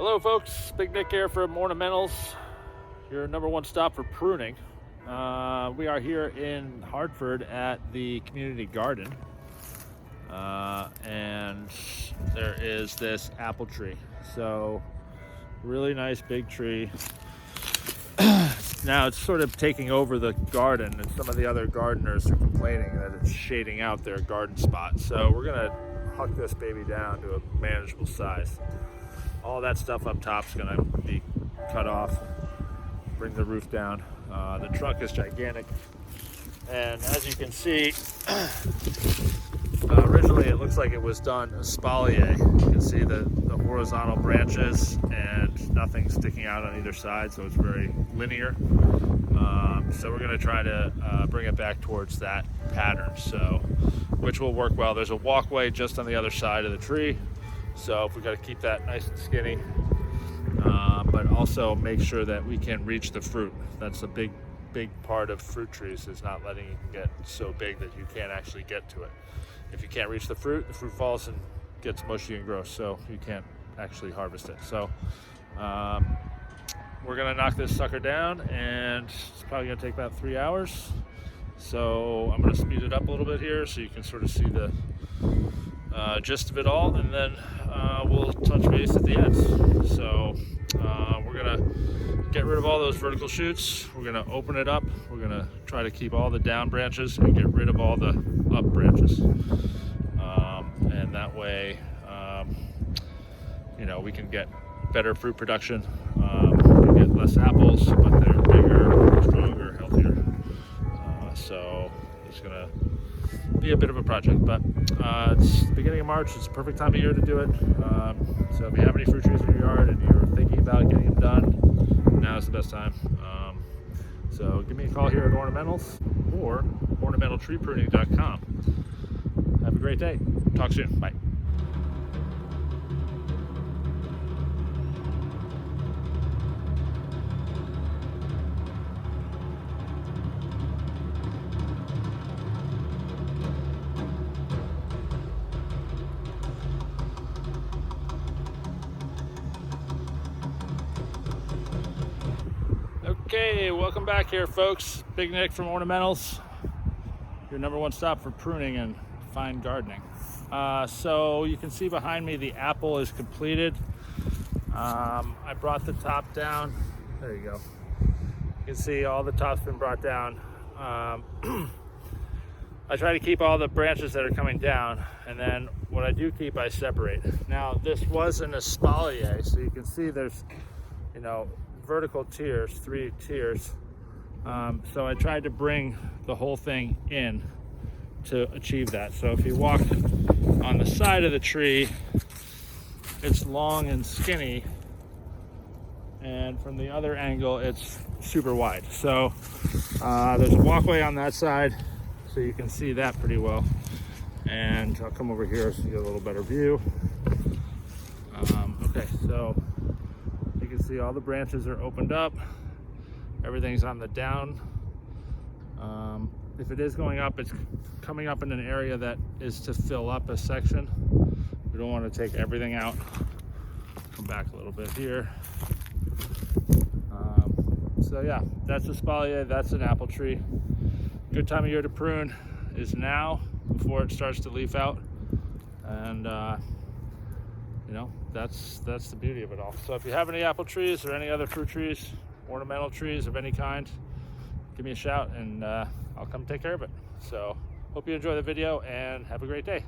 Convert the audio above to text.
Hello folks, Big Nick here from Ornamentals, your number one stop for pruning. We are here in Hartford at the community garden, and there is this apple tree. So really nice big tree. Now it's sort of taking over the garden, and some of the other gardeners are complaining that it's shading out their garden spot. So we're gonna huck this baby down to a manageable size. All that stuff up top is going to be cut off, bring the roof down. The trunk is gigantic, and as you can see, originally it looks like it was done Espalier. You can see the horizontal branches and nothing sticking out on either side, so it's very linear. So we're going to try to bring it back towards that pattern, which will work well. There's a walkway just on the other side of the tree. So if we got to keep that nice and skinny, but also make sure that we can reach the fruit. That's a big part of fruit trees, is not letting it get so big that you can't actually get to it. If you can't reach the fruit falls and gets mushy and gross, so you can't actually harvest it. So we're gonna knock this sucker down, and it's probably gonna take about 3 hours. So I'm gonna speed it up a little bit here so you can sort of see the gist of it all, and then we'll touch base at the end. So we're gonna get rid of all those vertical shoots. We're gonna open it up. We're gonna try to keep all the down branches and get rid of all the up branches, and that way we can get better fruit production. We get less apples, but they're bigger, stronger, healthier. So it's gonna be a bit of a project, but it's the beginning of March. It's the perfect time of year to do it. So if you have any fruit trees in your yard and you're thinking about getting them done, now is the best time. So give me a call here at Ornamentals or ornamentaltreepruning.com. Have a great day. Talk soon. Bye. Okay, welcome back here, folks. Big Nick from Ornamentals, your number one stop for pruning and fine gardening. So you can see behind me the apple is completed. I brought the top down. There you go. You can see all the top's been brought down. I try to keep all the branches that are coming down, and then what I do keep, I separate. Now this was an espalier, so you can see there's, vertical tiers, 3 tiers. So I tried to bring the whole thing in to achieve that. So if you walk on the side of the tree, it's long and skinny, and from the other angle it's super wide. So there's a walkway on that side, so you can see that pretty well. And I'll come over here so you get a little better view. Okay, so you can see all the branches are opened up. Everything's on the down. If it is going up, it's coming up in an area that is to fill up a section. We don't want to take everything out. Come back a little bit here. So yeah, that's Espalier, that's an apple tree. Good time of year to prune is now, before it starts to leaf out. And that's the beauty of it all. So if you have any apple trees or any other fruit trees, ornamental trees of any kind, give me a shout, and I'll come take care of it. So hope you enjoy the video and have a great day.